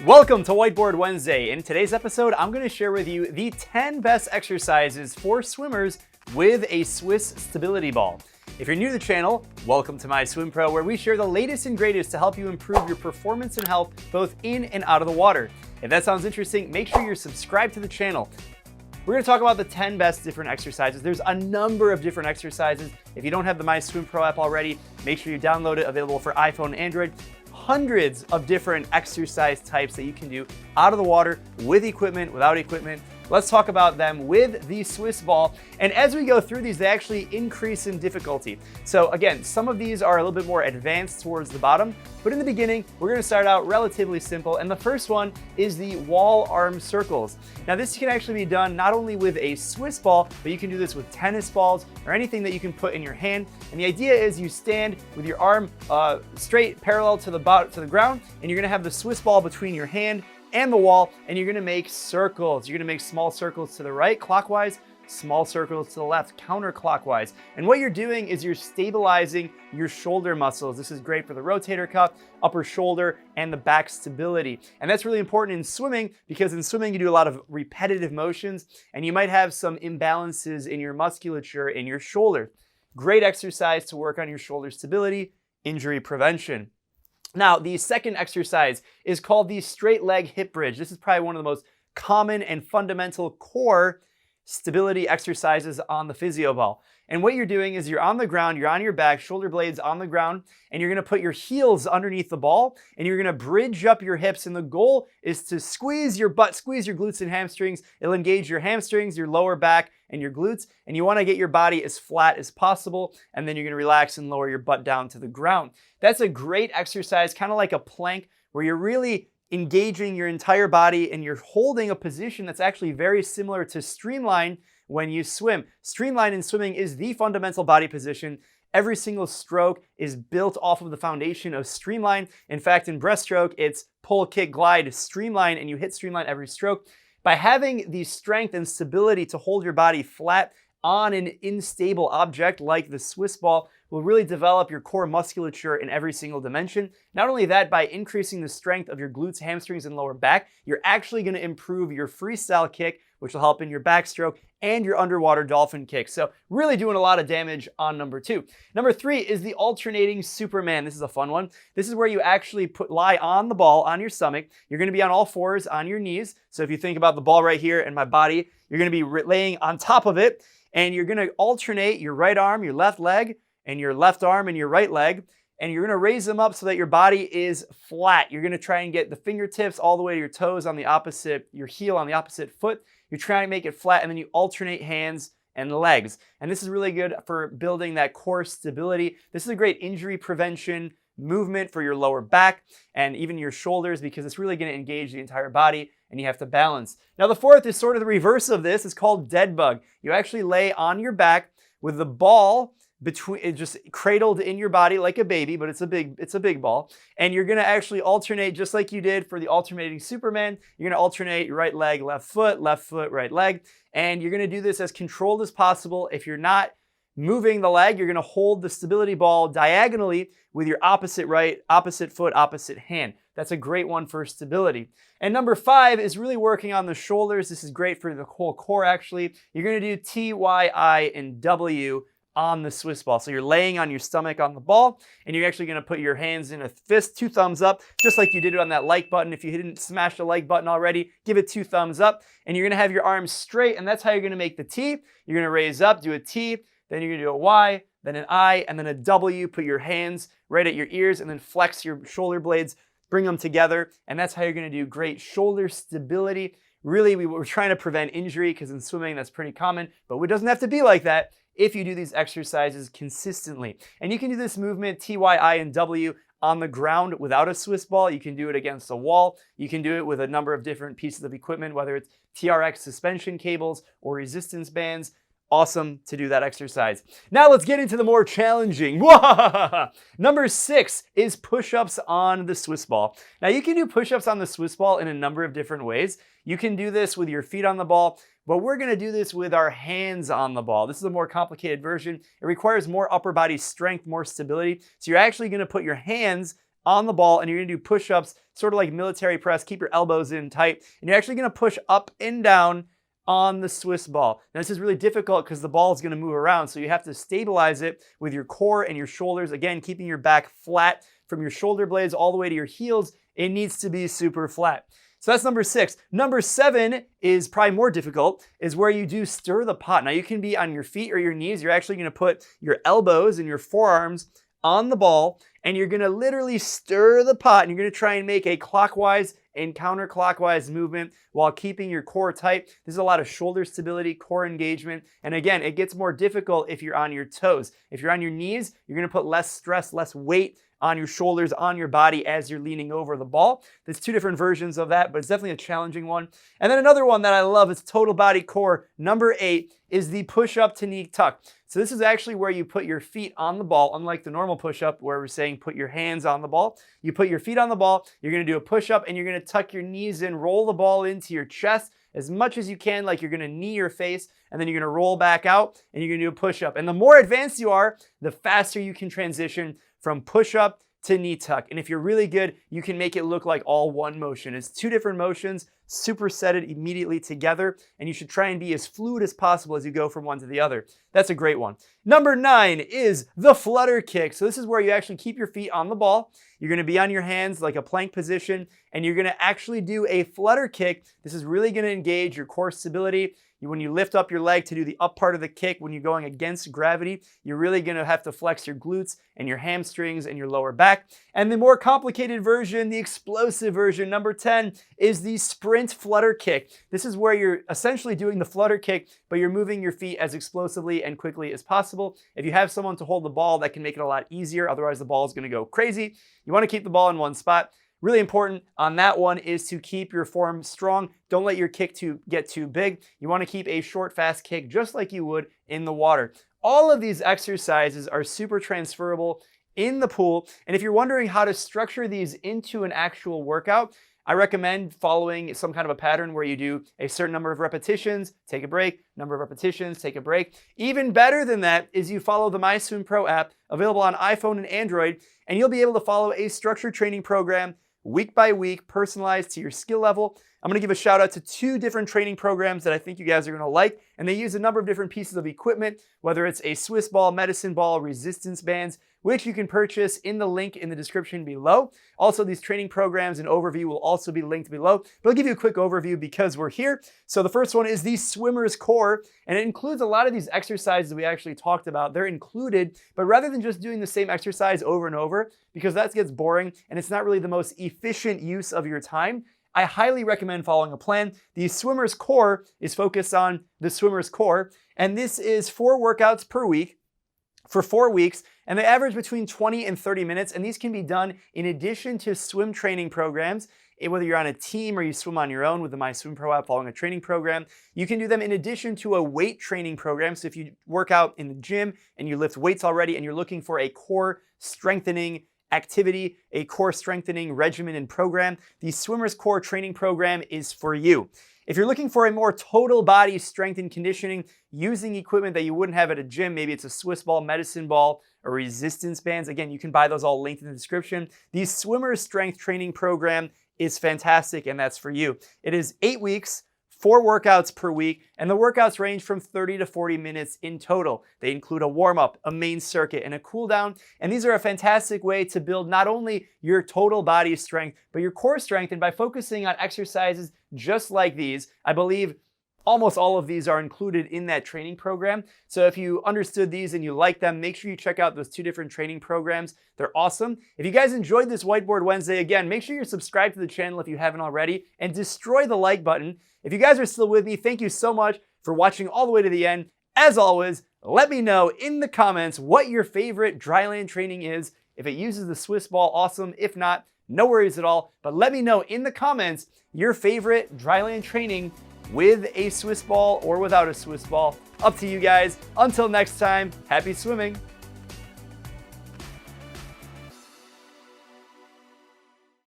Welcome to Whiteboard Wednesday. In today's episode, I'm going to share with you the 10 best exercises for swimmers with a Swiss stability ball. If you're new to the channel, welcome to My Swim Pro, where we share the latest and greatest to help you improve your performance and health both in and out of the water. If that sounds interesting, make sure you're subscribed to the channel. We're going to talk about the 10 best different exercises. There's a number of different exercises. If you don't have the My Swim Pro app already, make sure you download it, available for iPhone and Android. Hundreds of different exercise types that you can do out of the water, with equipment, without equipment. Let's talk about them with the Swiss ball. And as we go through these, they actually increase in difficulty. So again, some of these are a little bit more advanced towards the bottom, but in the beginning, we're gonna start out relatively simple. And the first one is the wall arm circles. Now this can actually be done not only with a Swiss ball, but you can do this with tennis balls or anything that you can put in your hand. And the idea is you stand with your arm straight parallel to the ground, and you're gonna have the Swiss ball between your hand and the wall, and you're gonna make circles. You're gonna make small circles to the right, clockwise, small circles to the left, counterclockwise. And what you're doing is you're stabilizing your shoulder muscles. This is great for the rotator cuff, upper shoulder, and the back stability. And that's really important in swimming, because in swimming you do a lot of repetitive motions, and you might have some imbalances in your musculature in your shoulder. Great exercise to work on your shoulder stability, injury prevention. Now, the second exercise is called the straight leg hip bridge. This is probably one of the most common and fundamental core stability exercises on the physio ball. And what you're doing is you're on the ground, you're on your back, shoulder blades on the ground, and you're gonna put your heels underneath the ball, and you're gonna bridge up your hips. And the goal is to squeeze your butt, squeeze your glutes and hamstrings. It'll engage your hamstrings, your lower back, and your glutes. And you wanna get your body as flat as possible. And then you're gonna relax and lower your butt down to the ground. That's a great exercise, kind of like a plank, where you're really engaging your entire body and you're holding a position that's actually very similar to streamline when you swim. Streamline in swimming is the fundamental body position. Every single stroke is built off of the foundation of streamline. In fact, in breaststroke, it's pull, kick, glide, streamline, and you hit streamline every stroke. By having the strength and stability to hold your body flat on an unstable object like the Swiss ball will really develop your core musculature in every single dimension. Not only that, by increasing the strength of your glutes, hamstrings, and lower back, you're actually going to improve your freestyle kick, which will help in your backstroke and your underwater dolphin kick. So really doing a lot of damage on number 2. Number 3 is the alternating Superman. This is a fun one. This is where you actually lie on the ball on your stomach. You're going to be on all fours on your knees. So if you think about the ball right here and my body, you're going to be laying on top of it, and you're going to alternate your right arm, your left leg, and your left arm and your right leg, and you're gonna raise them up so that your body is flat. You're gonna try and get the fingertips all the way to your toes on the opposite, your heel on the opposite foot. You're trying to make it flat, and then you alternate hands and legs. And this is really good for building that core stability. This is a great injury prevention movement for your lower back and even your shoulders, because it's really gonna engage the entire body and you have to balance. Now the fourth is sort of the reverse of this. It's called dead bug. You actually lay on your back with the ball just cradled in your body like a baby, but it's a big ball. And you're gonna actually alternate just like you did for the alternating Superman. You're gonna alternate your right leg, left foot, right leg. And you're gonna do this as controlled as possible. If you're not moving the leg, you're gonna hold the stability ball diagonally with your opposite foot, opposite hand. That's a great one for stability. And number 5 is really working on the shoulders. This is great for the whole core actually. You're gonna do T, Y, I, and W on the Swiss ball. So you're laying on your stomach on the ball, and you're actually gonna put your hands in a fist, 2 thumbs up, just like you did it on that like button. If you didn't smash the like button already, give it 2 thumbs up, and you're gonna have your arms straight, and that's how you're gonna make the T. You're gonna raise up, do a T, then you're gonna do a Y, then an I, and then a W. Put your hands right at your ears, and then flex your shoulder blades, bring them together, and that's how you're gonna do great shoulder stability. Really, we're trying to prevent injury, because in swimming that's pretty common, but it doesn't have to be like that if you do these exercises consistently. And you can do this movement, T, Y, I, and W, on the ground without a Swiss ball. You can do it against a wall. You can do it with a number of different pieces of equipment, whether it's TRX suspension cables or resistance bands. Awesome to do that exercise. Now let's get into the more challenging. Number 6 is push-ups on the Swiss ball. Now you can do push-ups on the Swiss ball in a number of different ways. You can do this with your feet on the ball, but we're gonna do this with our hands on the ball. This is a more complicated version. It requires more upper body strength, more stability. So you're actually gonna put your hands on the ball, and you're gonna do push-ups, sort of like military press. Keep your elbows in tight, and you're actually gonna push up and down on the Swiss ball. Now this is really difficult because the ball is gonna move around, so you have to stabilize it with your core and your shoulders. Again, keeping your back flat from your shoulder blades all the way to your heels. It needs to be super flat. So that's number 6. Number 7 is probably more difficult, is where you do stir the pot. Now you can be on your feet or your knees. You're actually gonna put your elbows and your forearms on the ball, and you're gonna literally stir the pot, and you're gonna try and make a clockwise and counterclockwise movement while keeping your core tight. There's a lot of shoulder stability, core engagement, and again, it gets more difficult if you're on your toes. If you're on your knees, you're gonna put less stress, less weight on your shoulders, on your body as you're leaning over the ball. There's 2 different versions of that, but it's definitely a challenging one. And then another one that I love is total body core. Number 8 is the push-up to knee tuck. So this is actually where you put your feet on the ball, unlike the normal push-up where we're saying put your hands on the ball. You put your feet on the ball, you're gonna do a push-up, and you're gonna tuck your knees in, roll the ball into your chest as much as you can, like you're gonna knee your face, and then you're gonna roll back out, and you're gonna do a push-up. And the more advanced you are, the faster you can transition from push-up to knee tuck. And if you're really good, you can make it look like all one motion. It's 2 different motions, supersetted immediately together, and you should try and be as fluid as possible as you go from one to the other. That's a great one. Number 9 is the flutter kick. So this is where you actually keep your feet on the ball. You're gonna be on your hands like a plank position, and you're gonna actually do a flutter kick. This is really gonna engage your core stability. When you lift up your leg to do the up part of the kick, when you're going against gravity, you're really gonna have to flex your glutes and your hamstrings and your lower back. And the more complicated version, the explosive version, number 10, is the sprint flutter kick. This is where you're essentially doing the flutter kick, but you're moving your feet as explosively and quickly as possible. If you have someone to hold the ball, that can make it a lot easier. Otherwise, the ball is gonna go crazy. You wanna keep the ball in one spot. Really important on that one is to keep your form strong. Don't let your kick get too big. You want to keep a short, fast kick just like you would in the water. All of these exercises are super transferable in the pool. And if you're wondering how to structure these into an actual workout, I recommend following some kind of a pattern where you do a certain number of repetitions, take a break, number of repetitions, take a break. Even better than that is you follow the MySwimPro app, available on iPhone and Android, and you'll be able to follow a structured training program week by week, personalized to your skill level. I'm gonna give a shout out to 2 different training programs that I think you guys are gonna like, and they use a number of different pieces of equipment, whether it's a Swiss ball, medicine ball, resistance bands, which you can purchase in the link in the description below. Also, these training programs and overview will also be linked below, but I'll give you a quick overview because we're here. So the first one is the swimmer's core, and it includes a lot of these exercises we actually talked about. They're included, but rather than just doing the same exercise over and over, because that gets boring and it's not really the most efficient use of your time, I highly recommend following a plan. The swimmer's core is focused on the swimmer's core, and this is 4 workouts per week for 4 weeks, and they average between 20 and 30 minutes, and these can be done in addition to swim training programs. Whether you're on a team or you swim on your own with the MySwimPro app following a training program, you can do them in addition to a weight training program. So if you work out in the gym and you lift weights already and you're looking for a core strengthening activity, a core strengthening regimen and program, the Swimmer's Core training program is for you. If you're looking for a more total body strength and conditioning using equipment that you wouldn't have at a gym, maybe it's a Swiss ball, medicine ball, or resistance bands, again, you can buy those all linked in the description. The Swimmer's Strength Training Program is fantastic, and that's for you. It is 8 weeks, 4 workouts per week, and the workouts range from 30 to 40 minutes in total. They include a warm-up, a main circuit, and a cool-down, and these are a fantastic way to build not only your total body strength, but your core strength, and by focusing on exercises just like these, I believe almost all of these are included in that training program. So if you understood these and you like them, make sure you check out those 2 different training programs. They're awesome. If you guys enjoyed this Whiteboard Wednesday, again, make sure you're subscribed to the channel if you haven't already, and destroy the like button. If you guys are still with me, thank you so much for watching all the way to the end. As always, let me know in the comments what your favorite Dryland training is. If it uses the Swiss ball, awesome. If not, no worries at all. But let me know in the comments your favorite Dryland training with a Swiss ball or without a Swiss ball. Up to you guys. Until next time, happy swimming.